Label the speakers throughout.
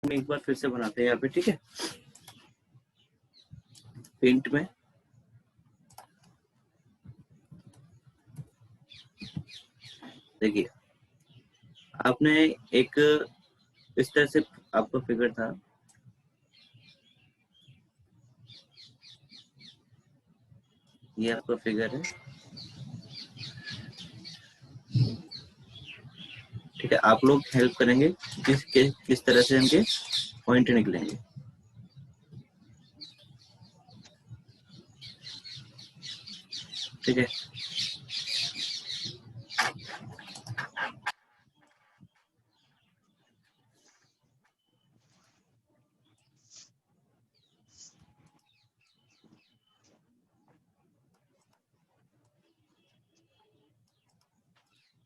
Speaker 1: एक बार फिर से बनाते हैं यहाँ पे, ठीक है। पेंट में देखिए, आपने एक इस तरह से आपका फिगर था, ये आपका फिगर है, ठीक है। आप लोग हेल्प करेंगे किस तरह से इनके पॉइंट निकलेंगे, ठीक है।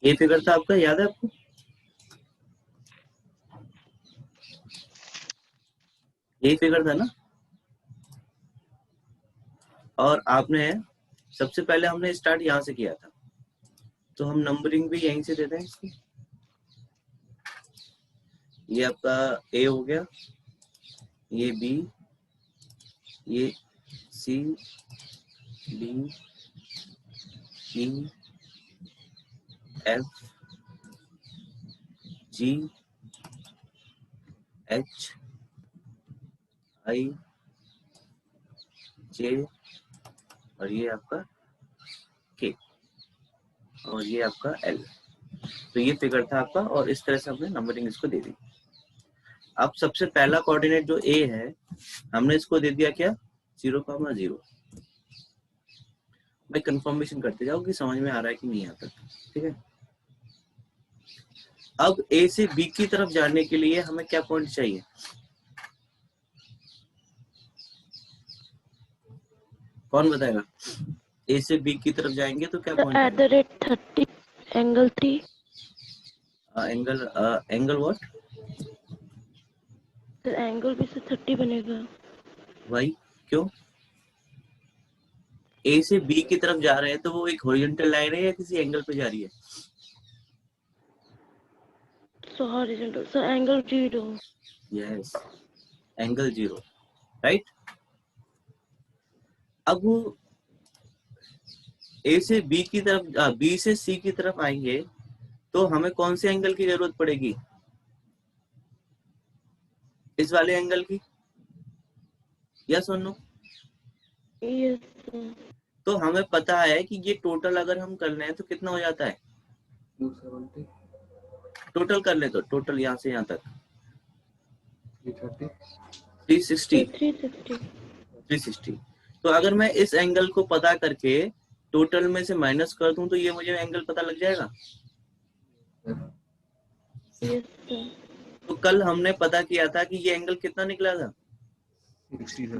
Speaker 1: ये फिगर था आपका, याद है आपको? यही फिगर था ना। और आपने सबसे पहले हमने स्टार्ट यहाँ से किया था, तो हम नंबरिंग भी यहीं से देते हैं इसकी। ये आपका ए हो गया, ये बी, ये सी, डी, ई, एफ, जी, एच, आई, जे, और ये आपका के, और ये आपका एल। तो ये फिगर था आपका, और इस तरह से हमने नंबरिंग इसको दे दी। अब सबसे पहला कोऑर्डिनेट जो ए है, हमने इसको दे दिया क्या, 0,0। मैं कंफर्मेशन करते जाऊँ कि समझ में आ रहा है कि नहीं आता, ठीक है। अब ए से बी की तरफ जाने के लिए हमें क्या पॉइंट चाहिए, कौन बताएगा? ए से बी की तरफ जाएंगे तो क्या पॉइंट आएगा?
Speaker 2: @ 30 angle 3।
Speaker 1: Angle what?
Speaker 2: Sir angle भी से 30 बनेगा।
Speaker 1: भाई क्यों? ए से बी की तरफ जा रहे हैं तो वो एक हॉरिजॉन्टल लाइन है या किसी एंगल पे जा रही है?
Speaker 2: सो horizontal, sir angle 0।
Speaker 1: Yes, angle 0, right. अब ए से बी की तरफ, बी से सी की तरफ आएंगे तो हमें कौन से एंगल की जरूरत पड़ेगी? इस वाले एंगल की, या सुनो।
Speaker 2: Yes sir.
Speaker 1: तो हमें पता है कि ये टोटल अगर हम कर लें तो कितना हो जाता है,
Speaker 3: 270,
Speaker 1: टोटल कर ले तो टोटल यहाँ से यहाँ तक
Speaker 3: 330,
Speaker 1: 360।
Speaker 2: 360।
Speaker 1: 360। तो अगर मैं इस एंगल को पता करके टोटल में से माइनस कर दूं तो ये मुझे एंगल पता लग जाएगा।
Speaker 2: Yes sir.
Speaker 1: तो कल हमने पता किया था कि ये एंगल कितना निकला था,
Speaker 3: 60 sir.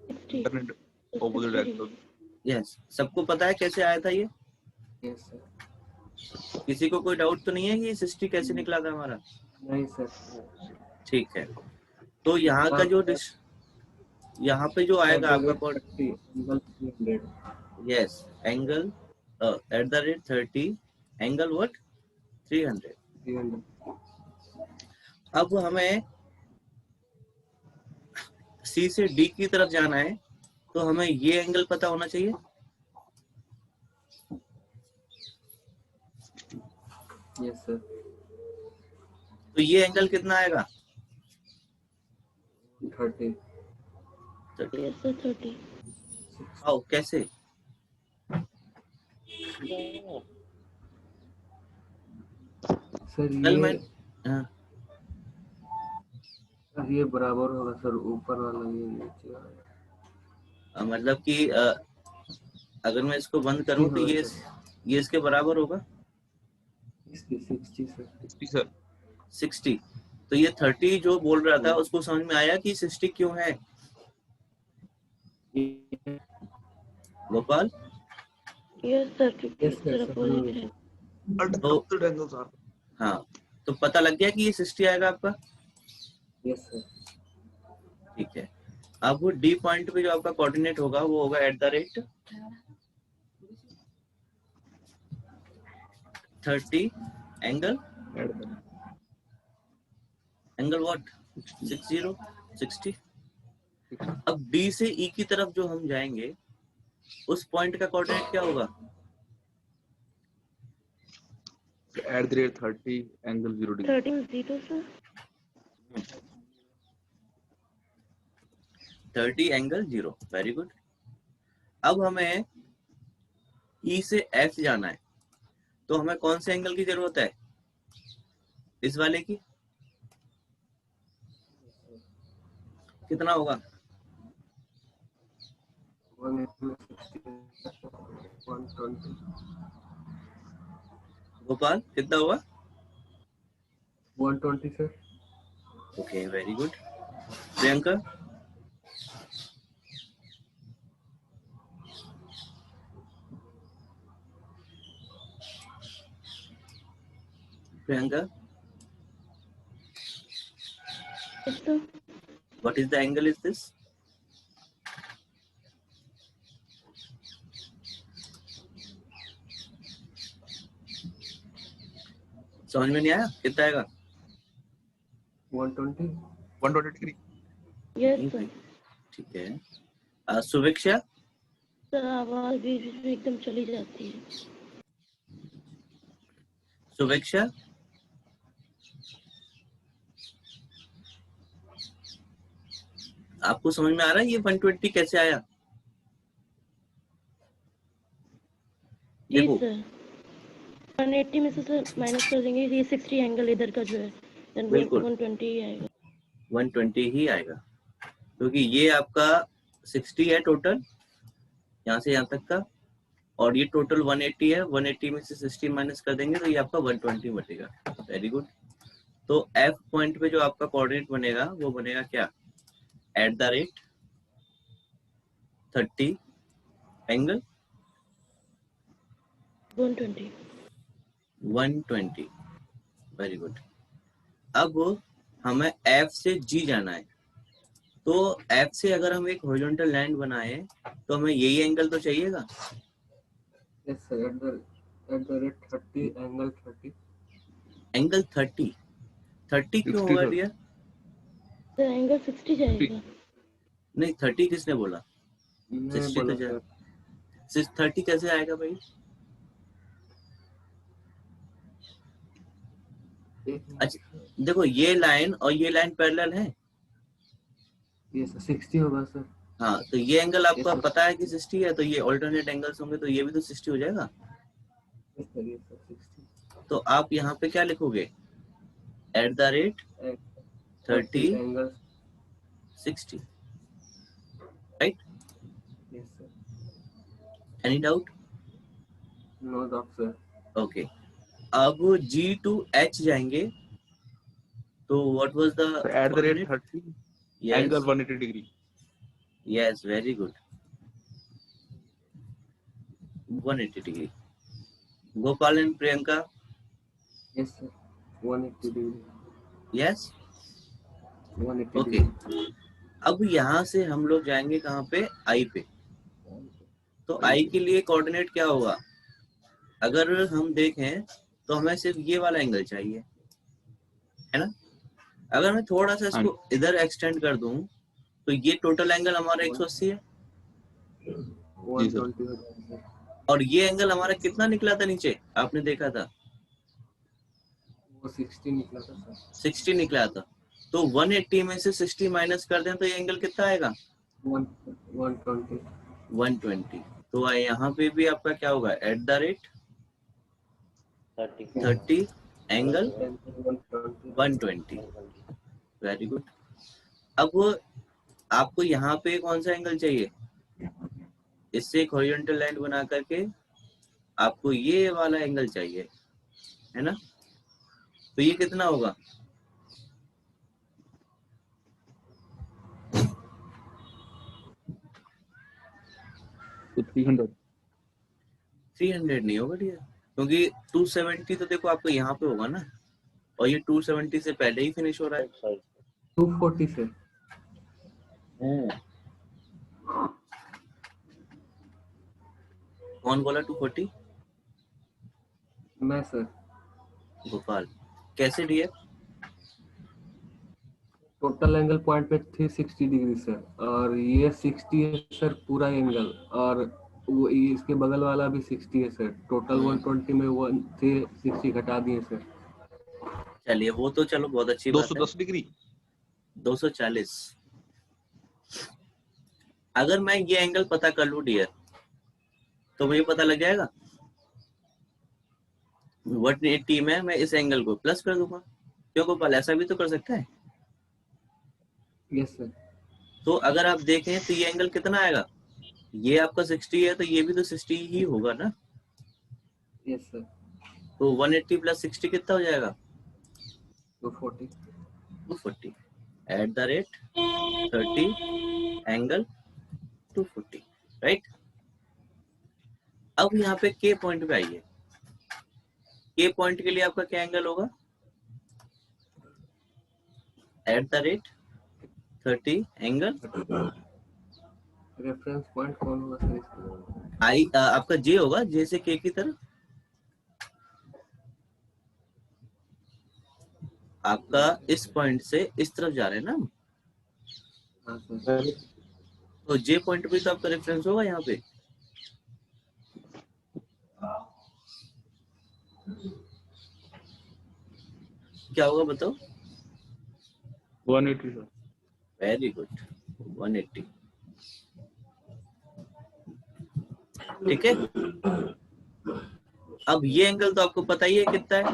Speaker 2: 60।
Speaker 3: Alternate opposite angle.
Speaker 1: Yes. सबको पता है कैसे आया था ये?
Speaker 3: Yes sir.
Speaker 1: किसी को कोई डाउट तो नहीं है कि ये 60 कैसे निकला था हमारा?
Speaker 3: नहीं सर।
Speaker 1: ठीक है। तो यहाँ का जो यहाँ पे जो आएगा आपका code,
Speaker 3: 30 angle 300।
Speaker 1: Yes, angle @30 angle what, 300।
Speaker 3: 300।
Speaker 1: अब हमें सी से डी की तरफ जाना है तो हमें ये एंगल पता होना चाहिए।
Speaker 3: Yes sir.
Speaker 1: तो ये एंगल कितना आएगा?
Speaker 3: 30।
Speaker 2: Yes sir 30।
Speaker 1: आओ कैसे?
Speaker 3: सर
Speaker 1: कल मैं हाँ,
Speaker 3: ये बराबर होगा सर, ऊपर वाला ये नीचे वाला।
Speaker 1: मतलब कि अगर मैं इसको बंद करूं तो ये इसके बराबर होगा।
Speaker 3: इसकी 60 सर।
Speaker 1: 60। तो ये 30 जो बोल रहा था उसको समझ में आया कि 60 क्यों है गोपाल?
Speaker 2: यस सर, क्योंकि सर अपोजिट है।
Speaker 1: तो हाँ, तो पता लग गया कि ये 60 आएगा आपका।
Speaker 3: Yes sir.
Speaker 1: ठीक है। अब वो डी पॉइंट पे जो आपका कोऑर्डिनेट होगा वो होगा @30 एंगल व्हाट, 60 अब डी से ई की तरफ जो हम जाएंगे उस पॉइंट का कोऑर्डिनेट क्या होगा?
Speaker 4: @30 angle 0 degree
Speaker 2: 13 0 sir
Speaker 1: 30 angle 0। Very good. अब हमें ई से एफ जाना है तो हमें कौन से एंगल की जरूरत है? इस वाले की। कितना होगा?
Speaker 3: 120
Speaker 1: गोपाल कितना होगा?
Speaker 3: 120 sir.
Speaker 1: Okay very good. Priyanka? Priyanka
Speaker 2: yes sir
Speaker 1: what is the angle is this? समझ में नहीं आया? कितना आएगा?
Speaker 3: 120
Speaker 4: 120 डिग्री
Speaker 2: yes sir
Speaker 1: ठीक है। सुभिक्षा?
Speaker 2: सर आवाज बीच बीच में एकदम चली जाती है।
Speaker 1: सुभिक्षा? आपको समझ में आ रहा है ये 120 कैसे आया?
Speaker 2: जी
Speaker 1: देखो
Speaker 2: सर 180 में से सर माइनस कर देंगे, ये 60 एंगल इधर का जो है देन
Speaker 1: बिल्कुल
Speaker 2: 120 ही आएगा।
Speaker 1: 120 ही आएगा क्योंकि ये आपका 60 है टोटल यहाँ से यहाँ तक का और ये टोटल 180 है। 180 में से 60 माइनस कर देंगे तो ये आपका 120 बनेगा। Very good. तो एफ पॉइंट पे जो आपका कोऑर्डिनेट बनेगा वो बनेगा क्या? @30 एंगल
Speaker 2: 120
Speaker 1: 120। Very good. अब हमें एफ से जी जाना है तो एफ से अगर हम एक हॉरिजॉन्टल लाइन बनाए तो हमें यही एंगल तो चाहिएगा।
Speaker 3: yes sir at the rate 30 angle 30
Speaker 1: angle 30 क्यों
Speaker 4: 60
Speaker 1: होगा
Speaker 4: सर
Speaker 1: डियर?
Speaker 2: सर एंगल 60 जाएगा।
Speaker 1: नहीं 30 किसने बोला?
Speaker 3: मैं
Speaker 1: 60
Speaker 3: बोला
Speaker 1: तो
Speaker 3: सर।
Speaker 1: 30 कैसे आएगा भाई? अच्छा देखो ये लाइन और ये लाइन पैरेलल है।
Speaker 3: ये सर 60 होगा सर।
Speaker 1: हाँ तो ये एंगल आपको
Speaker 3: sir.
Speaker 1: पता है कि 60 है तो ये ऑल्टरनेट एंगल्स होंगे तो ये भी तो 60 हो जाएगा।
Speaker 3: yes sir yes sir 60
Speaker 1: तो आप यहाँ पे क्या लिखोगे? @30
Speaker 3: angle
Speaker 1: 60 right?
Speaker 3: yes sir
Speaker 1: any doubt?
Speaker 3: no doubt sir
Speaker 1: okay. अब G to H जाएंगे तो what was the coordinate?
Speaker 4: @30
Speaker 1: yes
Speaker 4: angle 180 degree
Speaker 1: yes very good 180 degree. Gopal and Priyanka?
Speaker 3: yes sir 180 degree
Speaker 1: yes
Speaker 3: 180
Speaker 1: okay.
Speaker 3: degree
Speaker 1: अब यहाँ से हम लोग जाएंगे कहाँ पे? आई पे। तो आई के लिए कोऑर्डिनेट क्या होगा? अगर हम देखें तो हमें सिर्फ ये वाला एंगल चाहिए है ना। अगर मैं थोड़ा सा इसको इधर एक्सटेंड कर दूं तो ये टोटल एंगल हमारा 180 है
Speaker 3: 120 होगा
Speaker 1: और ये एंगल हमारा कितना निकला था नीचे? आपने देखा था
Speaker 3: वो 60 निकला था सर
Speaker 1: 60 निकला था। तो 180 में से 60 माइनस कर दें तो ये एंगल कितना आएगा?
Speaker 3: 120
Speaker 1: 120। तो यहाँ पे भी आपका क्या होगा? @30 एंगल 120। Very good. अब आपको यहाँ पे कौन सा एंगल चाहिए? इससे एक हॉरिजॉन्टल लाइन बना करके आपको ये वाला एंगल चाहिए है ना। तो ये कितना होगा?
Speaker 4: तो 300
Speaker 1: नहीं होगा डियर क्योंकि 270 तो देखो आपको यहाँ पे होगा ना और ये 270 से पहले ही फिनिश हो रहा है।
Speaker 3: 240 से
Speaker 1: कौन बोला 240?
Speaker 3: मैं सर
Speaker 1: गोपाल कैसे डियर?
Speaker 3: टोटल एंगल पॉइंट पे 360 डिग्री सर, और ये 60 है सर पूरा एंगल, और वो इसके बगल वाला भी 60 है सर। टोटल 120 में 1 से 60 घटा दिए सर।
Speaker 1: चलिए वो तो चलो बहुत अच्छी बात है।
Speaker 4: 210 डिग्री
Speaker 1: 240। अगर मैं ये एंगल पता कर लूं डियर, तो मुझे पता लग जाएगा 180 में मैं इस एंगल को प्लस कर दूंगा। क्यों गोपाल, ऐसा भी तो कर सकता है।
Speaker 3: Yes sir.
Speaker 1: तो अगर आप देखें तो ये एंगल कितना आएगा, ये आपका 60 है तो ये भी तो 60 ही होगा ना।
Speaker 3: Yes sir.
Speaker 1: तो 180 प्लस 60 कितना हो जाएगा,
Speaker 3: 240।
Speaker 1: 240 eight the rate 30 angle 240, right. अब यहाँ पे के पॉइंट पे आइए। के पॉइंट के लिए आपका क्या एंगल होगा, eight the rate 30 angle
Speaker 3: reference point कौन होगा सर इसका?
Speaker 1: आई आपका जे होगा, जे से के की तरफ। आपका इस पॉइंट से इस तरफ जा रहे हैं ना हम।
Speaker 3: हाँ सर।
Speaker 1: तो जे पॉइंट भी तो आपका रेफरेंस होगा यहाँ पे। क्या होगा बताओ।
Speaker 4: 180 सर।
Speaker 1: Very good, 180। ठीक है। अब ये एंगल तो आपको पता ही है कितना है,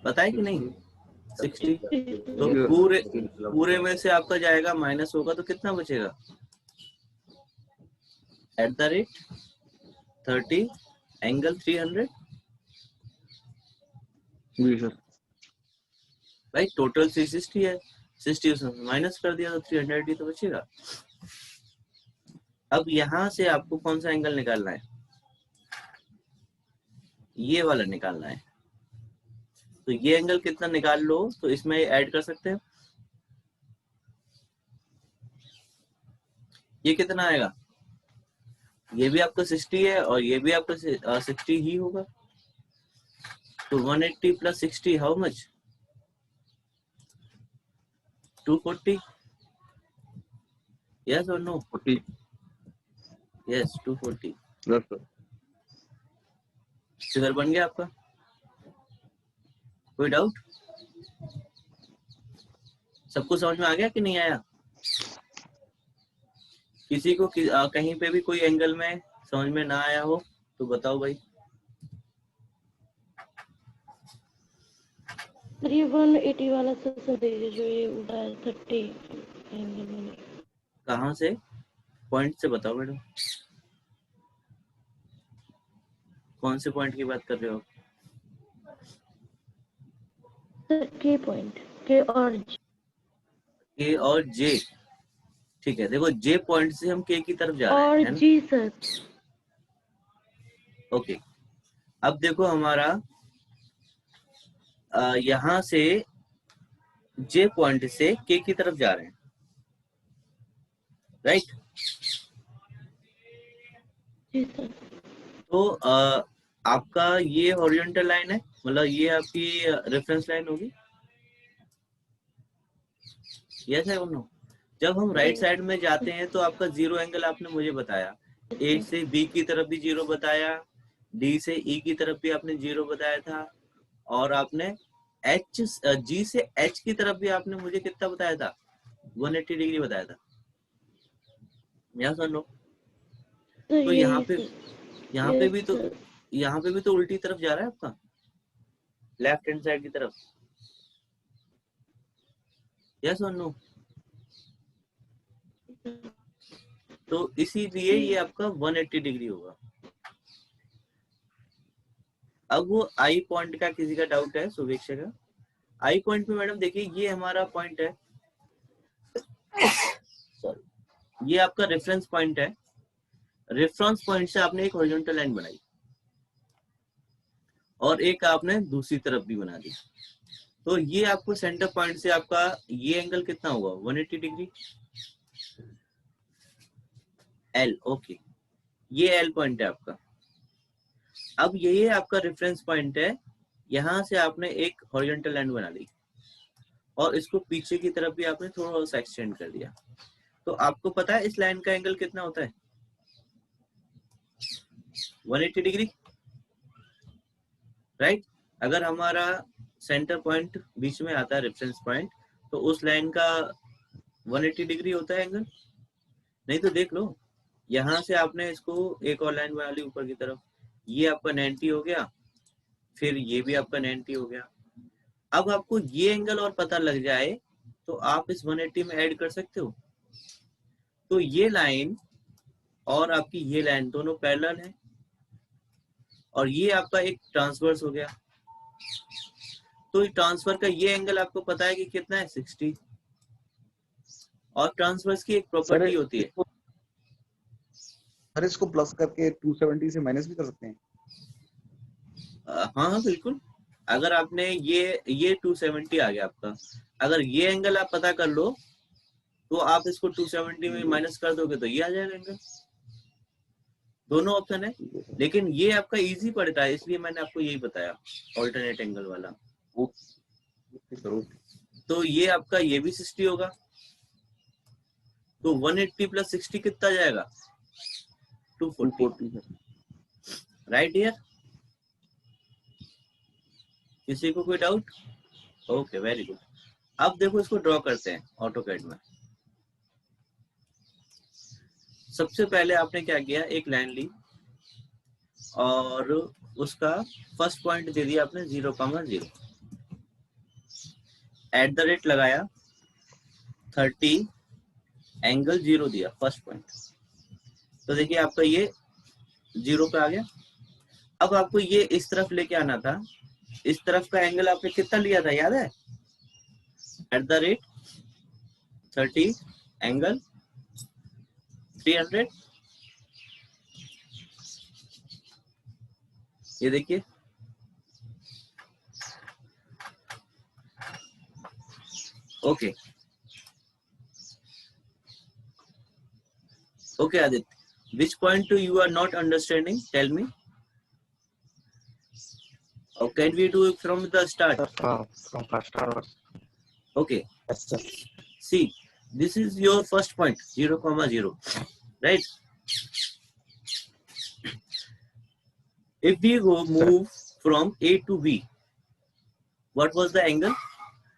Speaker 1: पता है कि नहीं, 60। तो पूरे में से आपका जाएगा माइनस होगा तो कितना बचेगा, एट द रेट 30 एंगल 300।
Speaker 4: जी सर।
Speaker 1: भाई टोटल 360 है, 60 उसमें माइनस कर दिया तो 300 ही तो बचेगा। अब यहां से आपको कौन सा एंगल निकालना है, ये वाला निकालना है। तो ये एंगल कितना निकाल लो तो इसमें ऐड कर सकते हैं। ये कितना आएगा, ये भी आपका 60 है और ये भी आपका 60 ही होगा। तो 180 प्लस 60 हाउ मच, 240। यस और no,
Speaker 4: 40
Speaker 1: yes 240।
Speaker 4: Yes sir.
Speaker 1: Figure बन गया आपका, कोई डाउट, सबको समझ में आ गया कि नहीं आया। किसी को कहीं पे भी कोई एंगल में समझ में ना आया हो तो बताओ भाई।
Speaker 2: सर ये 180 वाला सर देखिए, जो ये उड़ा है 30 एंगल में।
Speaker 1: कहाँ से, पॉइंट से बताओ मैडम, कौन से पॉइंट की बात कर रहे हो।
Speaker 2: सर के पॉइंट, के और
Speaker 1: के और जे, ठीक है। देखो जे पॉइंट से हम के की तरफ जा रहे
Speaker 2: और
Speaker 1: हैं, है ना?
Speaker 2: जी सर।
Speaker 1: ओके। अब देखो हमारा यहाँ से जे पॉइंट से के की तरफ जा रहे हैं, राइट।
Speaker 2: जी सर।
Speaker 1: तो आपका ये हॉरिजॉन्टल लाइन है, मतलब ये आपकी रेफरेंस लाइन होगी। यस है नो। जब हम राइट साइड में जाते हैं तो आपका जीरो एंगल आपने मुझे बताया, ए से बी की तरफ भी जीरो बताया, डी से ई की तरफ भी आपने जीरो बताया था, और आपने एच जी से एच की तरफ भी आपने मुझे कितना बताया था, 180 डिग्री बताया था। यस और नो।
Speaker 2: सर
Speaker 1: तो
Speaker 2: यही
Speaker 1: यहाँ पे भी तो, यहाँ पे भी तो उल्टी तरफ जा रहा है आपका, लेफ्ट हैंड साइड की तरफ। यस और नो। तो इसीलिए ये आपका 180 डिग्री होगा। अब वो आई पॉइंट का किसी का डाउट है शुभेच्छा का। आई पॉइंट पे मैडम देखिए ये हमारा पॉइंट है, सॉरी, ये आपका रेफरेंस पॉइंट है। रेफरेंस पॉइंट से आपने एक हॉरिजॉन्टल लाइन बनाई और एक आपने दूसरी तरफ भी बना दी। तो ये आपको सेंटर पॉइंट से आपका ये एंगल कितना होगा, 180 डिग्री एल। ओके, ये एल पॉइंट है आपका। अब ये आपका रेफरेंस पॉइंट है, यहाँ से आपने एक हॉरिजॉन्टल लाइन बना ली और इसको पीछे की तरफ भी आपने थोड़ा सा एक्सटेंड कर दिया, तो आपको पता है इस लाइन का एंगल कितना होता है? 180 डिग्री, राइट? अगर हमारा सेंटर पॉइंट बीच में आता है, रेफरेंस पॉइंट, तो उस लाइन का 180 डिग्री होता है एंगल। नहीं तो देख लो, यहाँ से आपने इसको एक और लाइन बना ली ऊपर की तरफ, ये आपका 90 हो गया, फिर ये भी आपका 90 हो गया। अब आपको ये एंगल और पता लग जाए तो आप इस 180 में ऐड कर सकते हो। तो ये लाइन और आपकी ये लाइन दोनों पैरेलल है और ये आपका एक ट्रांसवर्स हो गया। तो ट्रांसफर का ये एंगल आपको पता है कि कितना है, 60। और ट्रांसवर्स की एक प्रॉपर्टी होती है,
Speaker 5: सर इसको प्लस करके 270 से माइनस भी कर सकते हैं।
Speaker 1: हाँ बिल्कुल। अगर आपने ये 270 आ गया आपका, अगर ये एंगल आप पता कर लो तो आप इसको 270 में माइनस कर दोगे तो ये आ जाएगा एंगल। दोनों ऑप्शन है, लेकिन ये आपका इजी पड़ता है इसलिए मैंने आपको यही बताया, ऑल्टरनेट एंगल वाला। तो ये आपका ये भी 60 होगा, तो 180 प्लस 60 कितना जाएगा? 240, राइट हियर? किसी को कोई डाउट? Okay, very good. अब देखो इसको ड्रॉ करते हैं ऑटोकैड में। सबसे पहले आपने क्या किया, एक लाइन ली और उसका फर्स्ट पॉइंट दे दिया आपने 0,0, एट द रेट लगाया, 30 एंगल 0 दिया फर्स्ट पॉइंट। तो देखिए आपका ये 0 पे आ गया। अब आपको ये इस तरफ लेके आना था, इस तरफ का एंगल आपने कितना लिया था याद है? Eight the rate 30 angle 300। ये देखिए, okay okay Aditya, which point you are not understanding? Tell me. Or can we do it from the start?
Speaker 6: From first onwards.
Speaker 1: Okay.
Speaker 6: Yes, sir.
Speaker 1: See, this is your first point, 0,0, right? If we go move from A to B, what was the angle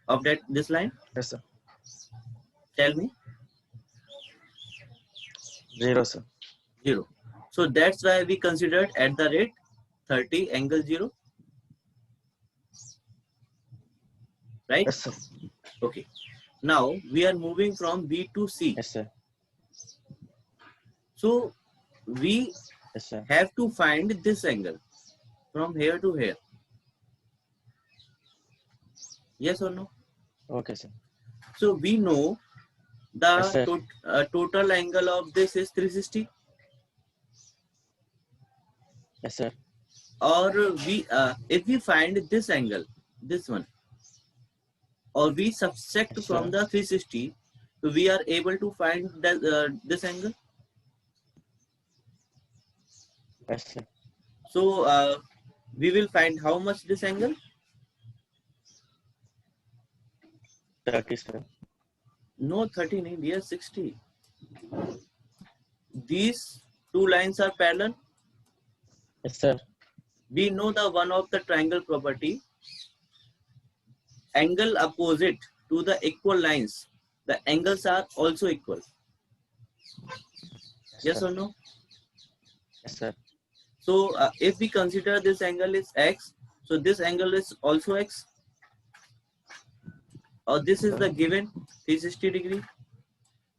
Speaker 1: of this line?
Speaker 6: Yes, sir.
Speaker 1: Tell me.
Speaker 6: 0, sir.
Speaker 1: 0. So that's why we considered at the rate 30 angle 0. Right?
Speaker 6: Yes, sir.
Speaker 1: Okay. Now we are moving from B to C.
Speaker 6: Yes, sir.
Speaker 1: So we
Speaker 6: Yes, sir.
Speaker 1: have to find this angle from here to here. Yes or no?
Speaker 6: Okay, sir.
Speaker 1: So we know the
Speaker 6: Yes, sir.
Speaker 1: total angle of this is 360.
Speaker 6: Yes, sir.
Speaker 1: Or we if we find this angle, this one, or we subtract
Speaker 6: Yes,
Speaker 1: from
Speaker 6: sir.
Speaker 1: the 360, so we are able to find that this angle.
Speaker 6: Yes, sir.
Speaker 1: So we will find how much this angle?
Speaker 6: 30, sir.
Speaker 1: No, 30 nahi, dear, 60. These two lines are parallel.
Speaker 6: Yes, sir.
Speaker 1: We know the one of the triangle property. Angle opposite to the equal lines, the angles are also equal. Yes
Speaker 6: sir.
Speaker 1: or no?
Speaker 6: Yes, sir.
Speaker 1: So if we consider this angle is x, so this angle is also x. Or this is the given 360 degree.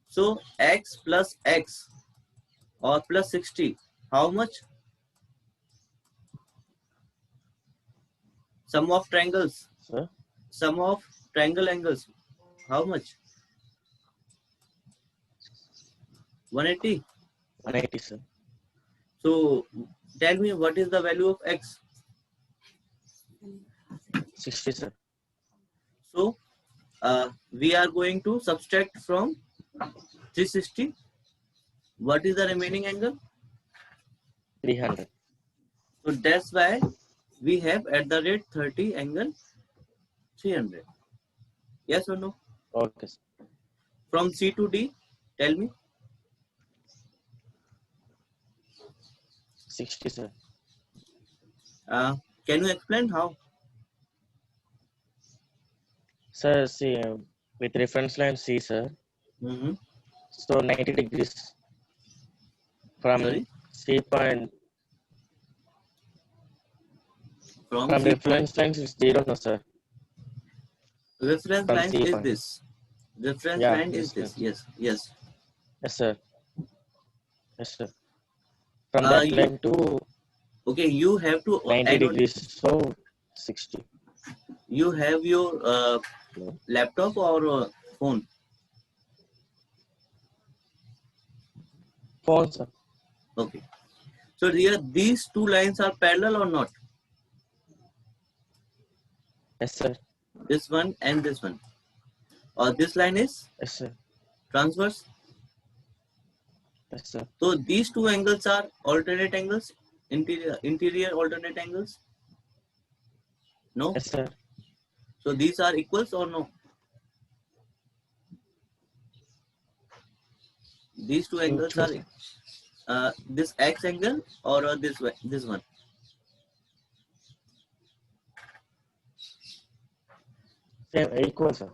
Speaker 1: So x plus x or plus 60, how much? Sum of triangles.
Speaker 6: Sir.
Speaker 1: Sum of triangle angles. How much? 180.
Speaker 6: 180, sir.
Speaker 1: So tell me what is the value of x?
Speaker 6: 60, sir.
Speaker 1: So we are going to subtract from 360. What is the remaining angle?
Speaker 6: 300.
Speaker 1: So that's why we have at the rate 30 angle 300. Yes or no?
Speaker 6: Okay, sir.
Speaker 1: From C to D, tell me.
Speaker 6: 60, sir.
Speaker 1: Can you explain how?
Speaker 6: Sir, see, with reference line C, sir.
Speaker 1: Mm-hmm.
Speaker 6: So 90 degrees from
Speaker 1: Sorry?
Speaker 6: C point.
Speaker 1: From
Speaker 6: From
Speaker 1: C point.
Speaker 6: reference lines is 0, no, sir.
Speaker 1: Reference
Speaker 6: From
Speaker 1: line
Speaker 6: C
Speaker 1: is
Speaker 6: point.
Speaker 1: this. Reference
Speaker 6: Yeah,
Speaker 1: line is
Speaker 6: yes,
Speaker 1: this. Yes, yes.
Speaker 6: yes, sir. Yes, sir. From that
Speaker 1: You
Speaker 6: line to
Speaker 1: okay? You have to
Speaker 6: 90 degrees, so 60.
Speaker 1: You have your
Speaker 6: No.
Speaker 1: laptop or phone?
Speaker 6: Phone, sir.
Speaker 1: Okay. So here these two lines are parallel or not?
Speaker 6: Yes, sir.
Speaker 1: This one and this one. Or this line is
Speaker 6: Yes, sir.
Speaker 1: transverse.
Speaker 6: Yes, sir.
Speaker 1: So these two angles are alternate angles, interior alternate angles. No.
Speaker 6: Yes, sir.
Speaker 1: So these are equals or no? These two angles
Speaker 6: True,
Speaker 1: are
Speaker 6: sir.
Speaker 1: this X angle or this one
Speaker 6: Same, equal, sir.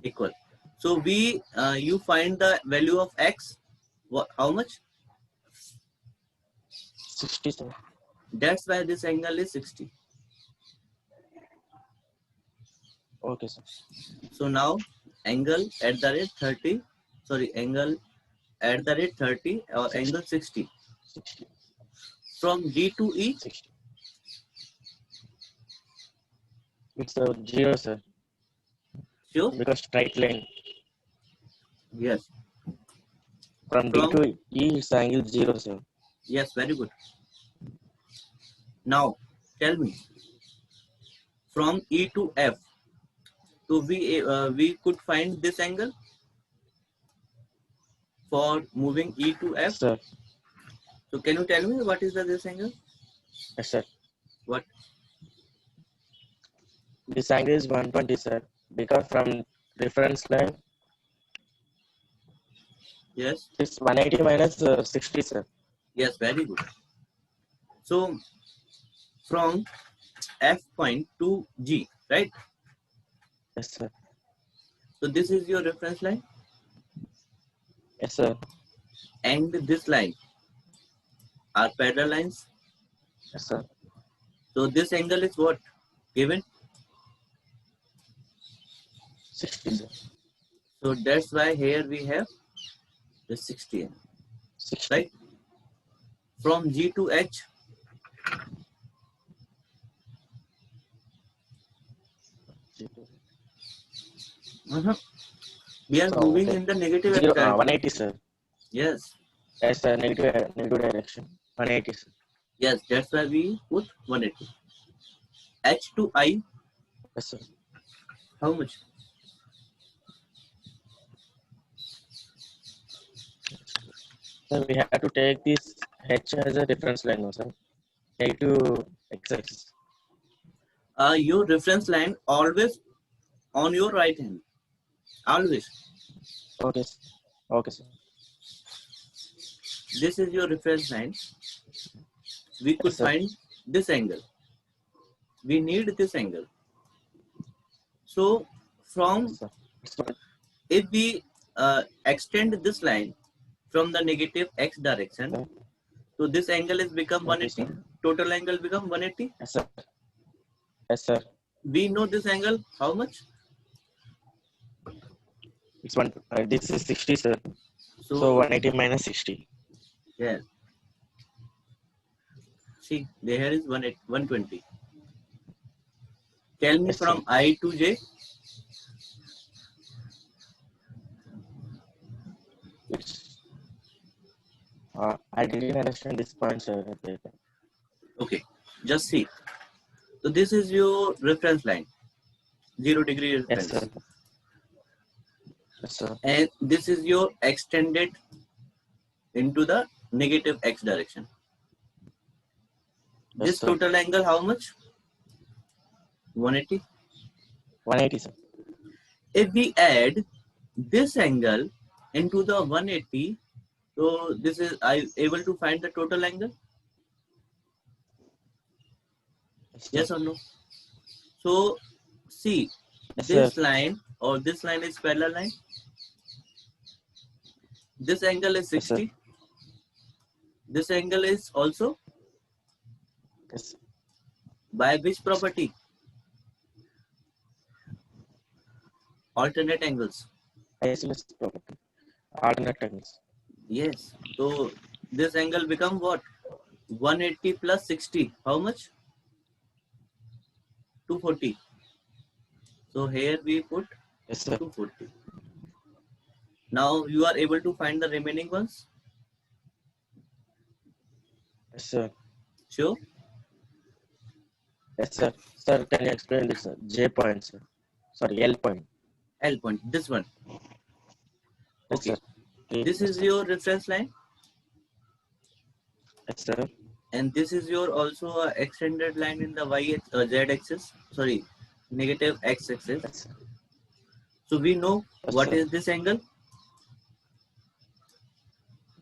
Speaker 1: equal. So we you find the value of X. What? How much?
Speaker 6: 60, sir.
Speaker 1: That's why this angle is 60.
Speaker 6: Okay, sir.
Speaker 1: So now angle at the rate 30, sorry, angle at the rate 30 or
Speaker 6: 60.
Speaker 1: angle 60.
Speaker 6: 60.
Speaker 1: From D to E,
Speaker 6: 60. It's a 0, sir.
Speaker 1: sure?
Speaker 6: Because straight line.
Speaker 1: Yes.
Speaker 6: From D
Speaker 1: From,
Speaker 6: to E, it's angle 0, sir.
Speaker 1: yes, very good. Now, tell me, from E to F, so we could find this angle for moving E to F.
Speaker 6: Yes, sir.
Speaker 1: So can you tell me what is this angle?
Speaker 6: Yes, sir.
Speaker 1: What?
Speaker 6: This angle is 120, sir. Because from reference line,
Speaker 1: Yes.
Speaker 6: it's 180 minus 60, sir.
Speaker 1: Yes, very good. So from F point to G, right?
Speaker 6: Yes, sir.
Speaker 1: So this is your reference line,
Speaker 6: Yes, sir.
Speaker 1: and this line are parallel lines.
Speaker 6: Yes, sir.
Speaker 1: So this angle is what given?
Speaker 6: 60, sir.
Speaker 1: So that's why here we have the 60,
Speaker 6: 60.
Speaker 1: right? From G to H, we are
Speaker 6: So,
Speaker 1: moving
Speaker 6: okay.
Speaker 1: in the negative
Speaker 6: 0,
Speaker 1: direction.
Speaker 6: 180, sir.
Speaker 1: Yes,
Speaker 6: Yes, sir. Negative direction. 180, sir.
Speaker 1: yes, that's why we put 180. H to I,
Speaker 6: Yes, sir.
Speaker 1: how much?
Speaker 6: So we have to take this H as a reference line, no, sir. Negative x-axis.
Speaker 1: Your reference line always on your right hand. Always.
Speaker 6: Okay, sir. Okay, sir.
Speaker 1: This is your reference line. We could
Speaker 6: Yes, sir.
Speaker 1: find this angle. We need this angle. So from,
Speaker 6: Yes, sir. It's not-
Speaker 1: if we extend this line from the negative X direction,
Speaker 6: Okay.
Speaker 1: so this angle is become
Speaker 6: Okay,
Speaker 1: 180.
Speaker 6: sir.
Speaker 1: Total angle become 180.
Speaker 6: Yes, sir. Yes, sir.
Speaker 1: We know this angle, how much?
Speaker 6: It's one. This is 60, sir.
Speaker 1: So,
Speaker 6: So 180 minus 60.
Speaker 1: yeah. See, there is 120. Tell me
Speaker 6: Yes,
Speaker 1: from
Speaker 6: sir.
Speaker 1: I to J.
Speaker 6: It's. I didn't understand this point, sir.
Speaker 1: Okay, just see. So this is your reference line, 0 degree
Speaker 6: Yes,
Speaker 1: reference.
Speaker 6: sir. Yes, sir.
Speaker 1: And this is your extended into the negative X direction. This
Speaker 6: sir.
Speaker 1: total angle how much? 180.
Speaker 6: 180, sir.
Speaker 1: If we add this angle into the 180, so this is I able to find the total angle?
Speaker 6: Yes,
Speaker 1: Yes
Speaker 6: sir.
Speaker 1: or no? So see,
Speaker 6: Yes,
Speaker 1: this
Speaker 6: sir.
Speaker 1: line or this line is parallel line. This angle is
Speaker 6: Yes, sir.
Speaker 1: 60. This angle is also
Speaker 6: Yes, sir.
Speaker 1: by which property? Alternate angles.
Speaker 6: Isosceles property. Alternate angles.
Speaker 1: Yes. So this angle become what? 180 plus 60. How much? 240. So here we put
Speaker 6: Yes, sir.
Speaker 1: 240. Now you are able to find the remaining ones?
Speaker 6: Yes, sir.
Speaker 1: Sure?
Speaker 6: Yes, sir. Sir, can you explain this, sir? J point, sir. Sorry, L point.
Speaker 1: L point. This one.
Speaker 6: Yes,
Speaker 1: Okay.
Speaker 6: sir. Please,
Speaker 1: This is your reference line.
Speaker 6: yes, sir.
Speaker 1: And this is your also extended line in the z axis. Sorry, negative x axis.
Speaker 6: Yes, sir.
Speaker 1: So we know
Speaker 6: Yes,
Speaker 1: what
Speaker 6: sir.
Speaker 1: is this angle?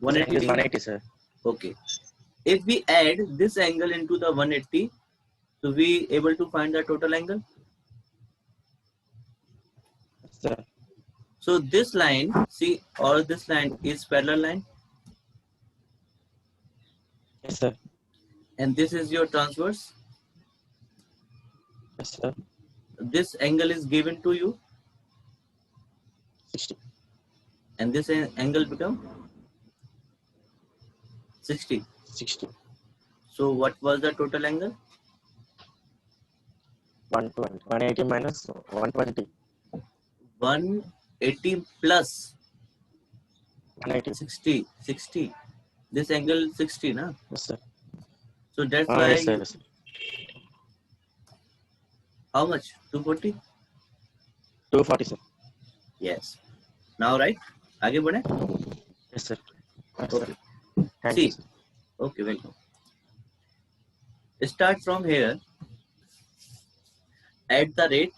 Speaker 6: This
Speaker 1: 180
Speaker 6: angle is
Speaker 1: degree.
Speaker 6: 180, sir.
Speaker 1: Okay. If we add this angle into the 180, so we able to find the total angle.
Speaker 6: Yes, sir.
Speaker 1: So this line, see, or this line is parallel line,
Speaker 6: Yes, sir.
Speaker 1: and this is your transverse.
Speaker 6: Yes, sir.
Speaker 1: This angle is given to you,
Speaker 6: 60.
Speaker 1: and this angle become 60.
Speaker 6: 60.
Speaker 1: So what was the total angle?
Speaker 6: 120. 180 minus 120.
Speaker 1: 180 plus
Speaker 6: 180.
Speaker 1: 60. 60. This angle 60, na?
Speaker 6: Yes, sir.
Speaker 1: So that's why.
Speaker 6: Yes, sir. Yes, sir.
Speaker 1: How much? 240?
Speaker 6: 240, sir.
Speaker 1: Yes. Now right? आगे बढ़े?
Speaker 6: Yes, sir. Yes,
Speaker 1: Okay.
Speaker 6: sir. Thank
Speaker 1: See.
Speaker 6: you, sir.
Speaker 1: Okay, welcome. Start from here. At the rate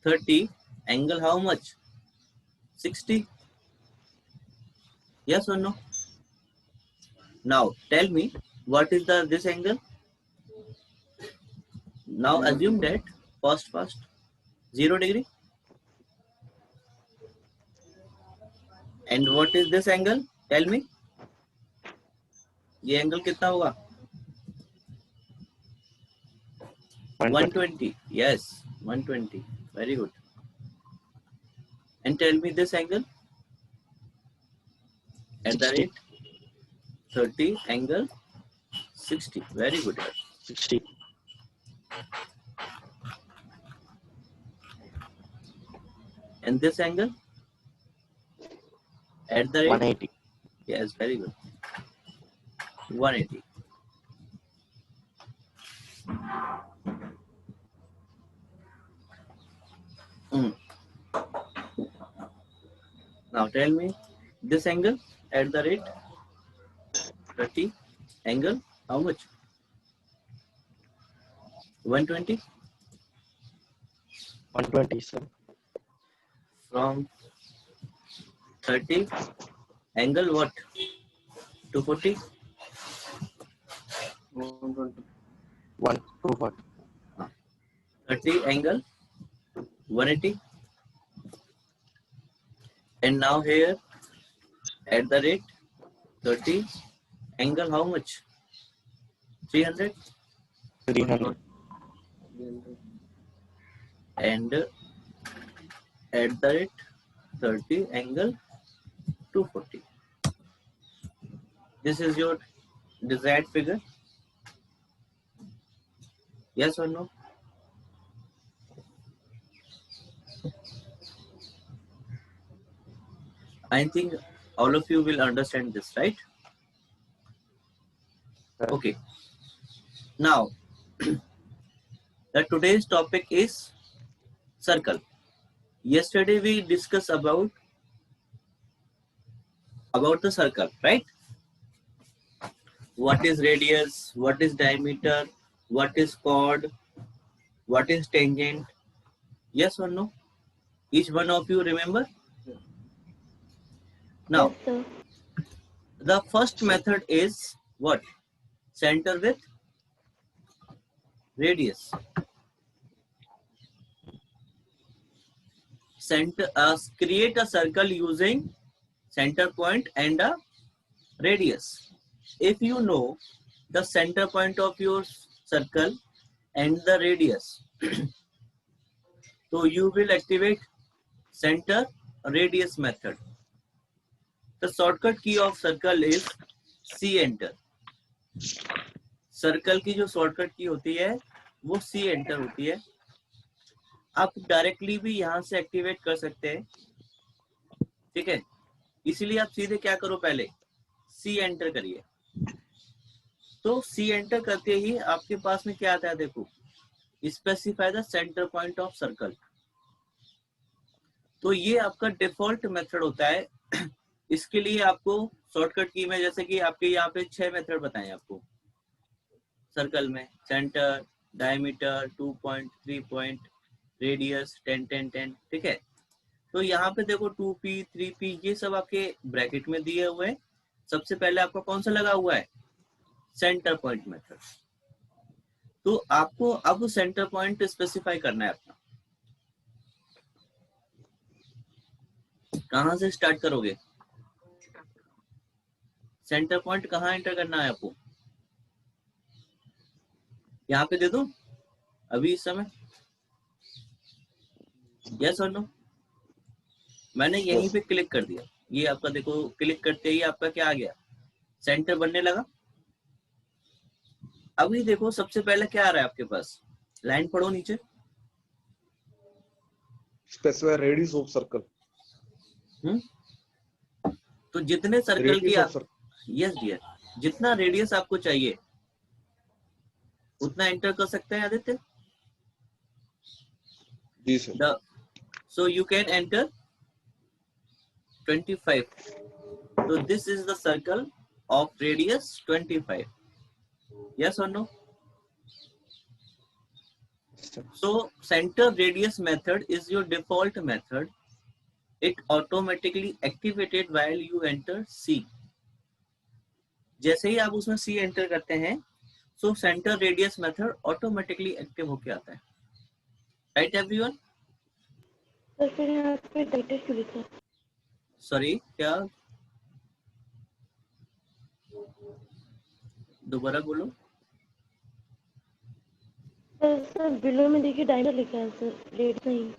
Speaker 1: 30, angle how much? 60. Yes or no? Now tell me what is this angle? Now assume that first 0 degree. And what is this angle? Tell me. ये angle कितना होगा? 120. Yes, 120. Very good. And tell me this angle. At the
Speaker 6: 60.
Speaker 1: rate 30, angle 60. Very good.
Speaker 6: 60.
Speaker 1: And this angle? At the rate?
Speaker 6: 180.
Speaker 1: Yes, very good. 180. Now tell me this angle at the rate 30, angle how much? 120.
Speaker 6: 120, sir.
Speaker 1: From 30, angle what? 240.
Speaker 6: 240.
Speaker 1: 30, angle 180. And now here at the rate 30, angle how much? 300.
Speaker 6: 300.
Speaker 1: And at the rate 30, angle 240. This is your desired figure. Yes or no? I think all of you will understand this, right? Okay. Now, the today's topic is circle. Yesterday we discussed about the circle, right? what is radius, what is diameter, what is chord, what is tangent? Yes or no? Each one of you remember? Now,
Speaker 2: Yes, sir.
Speaker 1: the first method is what? Center with radius. Create a circle using center point and a radius. If you know the center point of your circle and the radius, so you will activate center radius method. The shortcut key of circle is C enter. Circle की जो shortcut की होती है वो C enter होती है. आप directly भी यहाँ से एक्टिवेट कर सकते हैं, ठीक है. इसीलिए आप सीधे क्या करो, पहले C एंटर करिए. तो C एंटर करते ही आपके पास में क्या आता है, देखो, specify the centre point of circle. तो ये आपका डिफॉल्ट मेथड होता है. इसके लिए आपको शॉर्टकट की में, जैसे कि आपके यहाँ पे 6 मेथड बताए आपको सर्कल में: centre, diameter, 2 point, 3 point, radius, 10 10 10, ठीक है. तो यहाँ पे देखो 2p 3p ये सब आपके ब्रैकेट में दिए हुए हैं. सबसे पहले आपका कौन सा लगा हुआ है, सेंटर पॉइंट मेथड. तो आपको अब सेंटर पॉइंट स्पेसिफाई करना है अपना. कहां से स्टार्ट करोगे, सेंटर पॉइंट कहां एंटर करना है आपको? यहाँ पे दे दो अभी इस समय, यस और नो? मैंने यहीं पे क्लिक कर दिया. ये आपका देखो, क्लिक करते ही आपका क्या आ गया, सेंटर बनने लगा. अभी देखो सबसे पहले क्या आ रहा है आपके पास, लाइन पढ़ो नीचे.
Speaker 5: Specify radius of circle.
Speaker 1: तो जितने सर्कल की
Speaker 5: रेडियस ऑफ
Speaker 1: यस डियर, जितना रेडियस आपको चाहिए उतना एंटर कर सकते हैं आदित्य.
Speaker 5: जी sir.
Speaker 1: So you can enter 25. So this is the circle of radius 25. Yes or no? So center radius method is your default method. It automatically activated while you enter C. जैसे ही आप उसमें C enter करते हैं, so center radius method automatically active होके आता है. Right everyone?
Speaker 2: Sir फिर यहाँ पे डायमीटर क्यों लिखा?
Speaker 1: सॉरी, क्या? दोबारा बोलो.
Speaker 2: सर बिलो में देखिए डायमीटर लिखा है सर, रेडियस नहीं.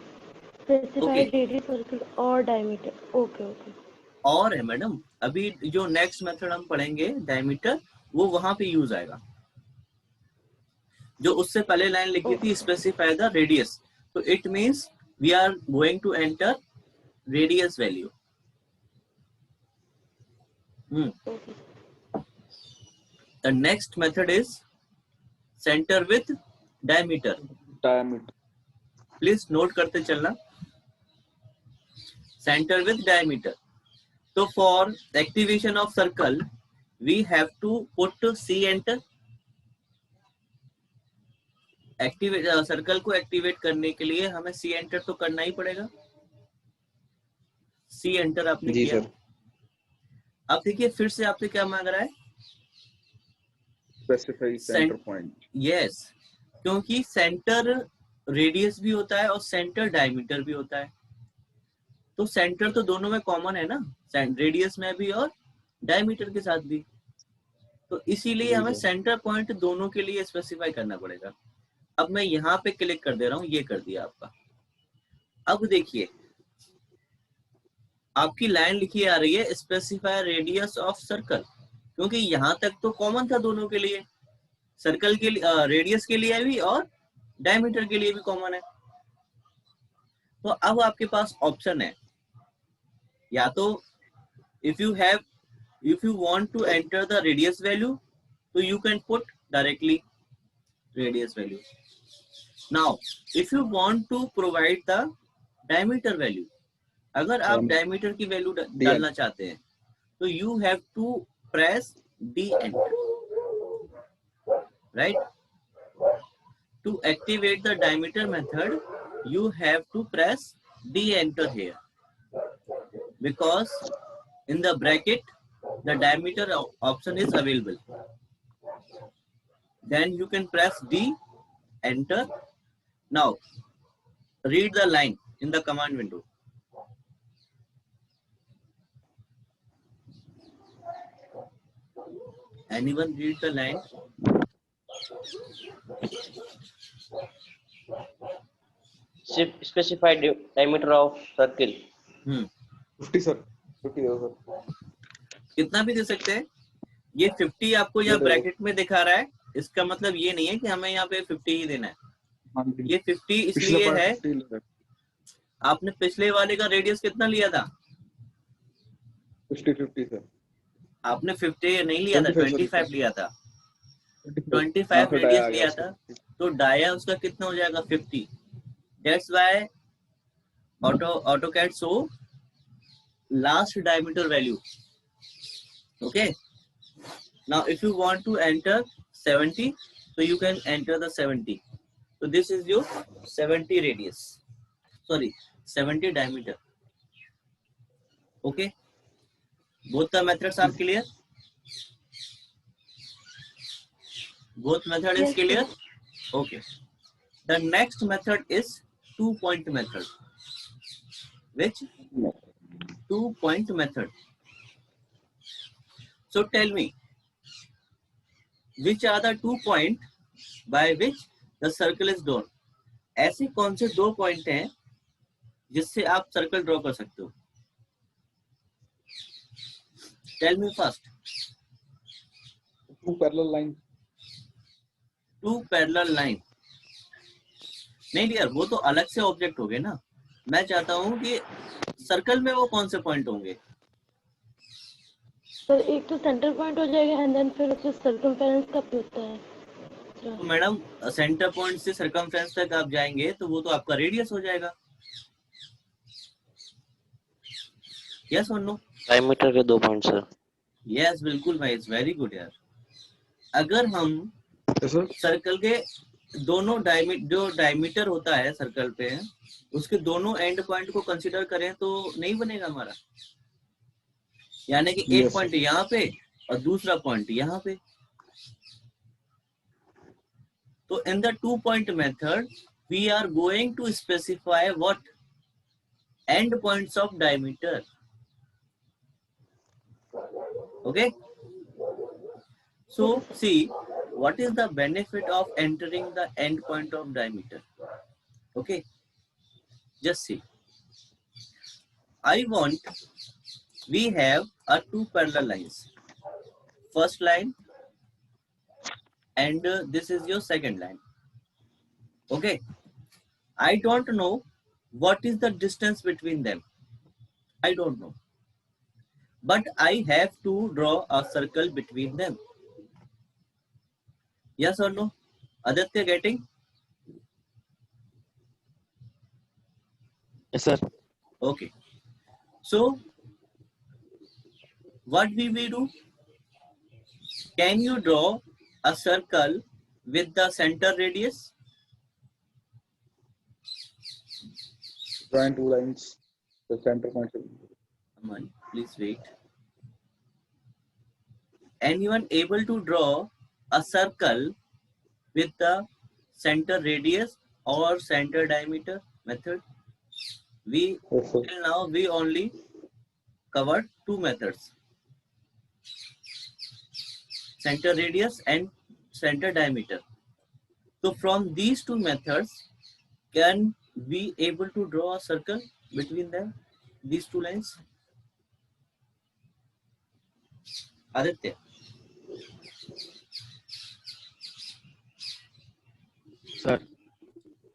Speaker 2: स्पेसिफाइड रेडियस सर्कल और डायमीटर. Okay okay.
Speaker 1: और है मैडम, अभी जो नेक्स्ट मेथड हम पढ़ेंगे डायमीटर, वो वहां पे यूज आएगा. जो उससे पहले लाइन लिखी थी स्पेसिफाई द रेडियस, तो it means we are going to enter radius value. The next method is centre with diameter. Please note करते चलना, सेंटर विथ डायमीटर. तो for activation of circle we have to put C enter. Activate circle को activate करने के लिए हमें C enter तो करना ही पड़ेगा. C एंटर आपने किया. अब देखिए फिर से आपसे क्या मांग रहा है,
Speaker 5: स्पेसिफाई सेंटर पॉइंट.
Speaker 1: यस, क्योंकि सेंटर रेडियस भी होता है और सेंटर डायमीटर भी होता है. तो सेंटर तो दोनों में कॉमन है ना, रेडियस में भी और डायमीटर के साथ भी. तो इसीलिए हमें सेंटर पॉइंट दोनों के लिए स्पेसिफाई करना पड़ेगा. अब मैं यहाँ पे क्लिक कर दे रहा हूँ, ये कर दिया आपका. अब देखिए आपकी लाइन लिखी आ रही है स्पेसिफाई रेडियस ऑफ सर्कल, क्योंकि यहाँ तक तो कॉमन था दोनों के लिए, सर्कल के लिए, रेडियस के लिए भी और डायमीटर के लिए भी कॉमन है. तो अब आपके पास ऑप्शन है, या तो if you want to enter the radius value, so you can put directly radius value. Now if you want to provide the diameter value, अगर आप diameter की वैल्यू डालना चाहते हैं तो you have to press D enter. right? To activate the diameter method, you have to press D enter here, because in the bracket the diameter option is available. Then you can press D enter. Now read the line in the command window. Anyone read the line?
Speaker 6: Specify diameter of circle.
Speaker 5: 50 sir. 50 sir.
Speaker 1: कितना भी दे सकते हैं. ये 50 आपको यहाँ bracket में दिखा रहा है, इसका मतलब ये नहीं है कि हमें यहाँ पे 50 ही देना है. ये 50 इसलिए है, आपने पिछले वाले का रेडियस कितना लिया था?
Speaker 5: 50 सर.
Speaker 1: आपने 50 नहीं लिया था, 25 लिया था. 25 रेडियस लिया था, तो डाया उसका कितना हो जाएगा? 50. That's why AutoCAD show last diameter value. Okay. Now, if you want to enter 70, so you can enter the 70. So this is your 70 radius. Sorry, 70 diameter. Okay. Both the methods are clear. Both method is clear. Okay. The next method is 2-point method. Which? 2-point method. So tell me, which are the 2 points by which the circle is drawn? ऐसे कौन से 2 point हैं जिससे आप circle draw कर सकते हो? Tell me first.
Speaker 5: 2 parallel lines.
Speaker 1: 2 parallel line. नहीं डियर, वो तो अलग से ऑब्जेक्ट हो गए ना. मैं चाहता हूँ कि सर्कल में वो कौन से पॉइंट होंगे?
Speaker 2: सर एक तो सेंटर पॉइंट हो जाएगा एंड देन फिर उससे सर्कमफेरेंस का भी होता है.
Speaker 1: तो मैडम सेंटर पॉइंट से सर्कमफेरेंस तक आप जाएंगे तो वो तो आपका रेडियस हो जाएगा. यस और नो?
Speaker 6: डायमीटर के 2 पॉइंट सर.
Speaker 1: यस बिल्कुल भाई, इट्स वेरी गुड यार. अगर हम सर्कल के दोनों जो डायमीटर होता है सर्कल पे, उसके दोनों एंड पॉइंट को कंसीडर करें तो नहीं बनेगा हमारा. यानी कि एक पॉइंट यहाँ पे और दूसरा पॉइंट यहाँ पे. तो in the 2-point method we are going to specify what? And points of diameter. Okay. So see, what is the benefit of entering the end point of diameter? Okay. Just see. We have a 2 parallel lines. First line and this is your second line. Okay. I don't know what is the distance between them. I don't know. But I have to draw a circle between them. Yes or no? Aditya getting?
Speaker 6: Yes sir.
Speaker 1: Okay. So, what we will do? Can you draw a circle with the center radius?
Speaker 5: Join 2 lines. The center point.
Speaker 1: Come on, please wait. Anyone able to draw a circle with the center radius or center diameter method? Till now we only covered 2 methods, center radius and center diameter. So from these 2 methods, can we able to draw a circle between them, these 2 lines? Aditya.
Speaker 6: Sir.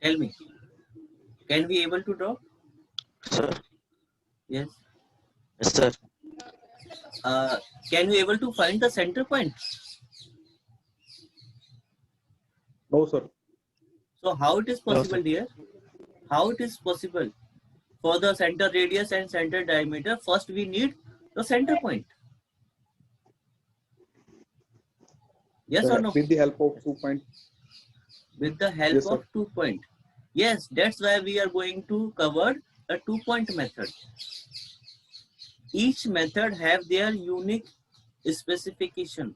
Speaker 1: Tell me, can we able to draw?
Speaker 6: Sir.
Speaker 1: Yes.
Speaker 6: Yes sir.
Speaker 1: Can we able to find the center point?
Speaker 5: No sir.
Speaker 1: So how it is possible, dear? How it is possible? For the center radius and center diameter, first we need the center point. Yes or no?
Speaker 5: With the help of 2 point.
Speaker 1: With the help
Speaker 5: Yes, sir.
Speaker 1: of 2 point. Yes, that's why we are going to cover a 2-point method. Each method have their unique specification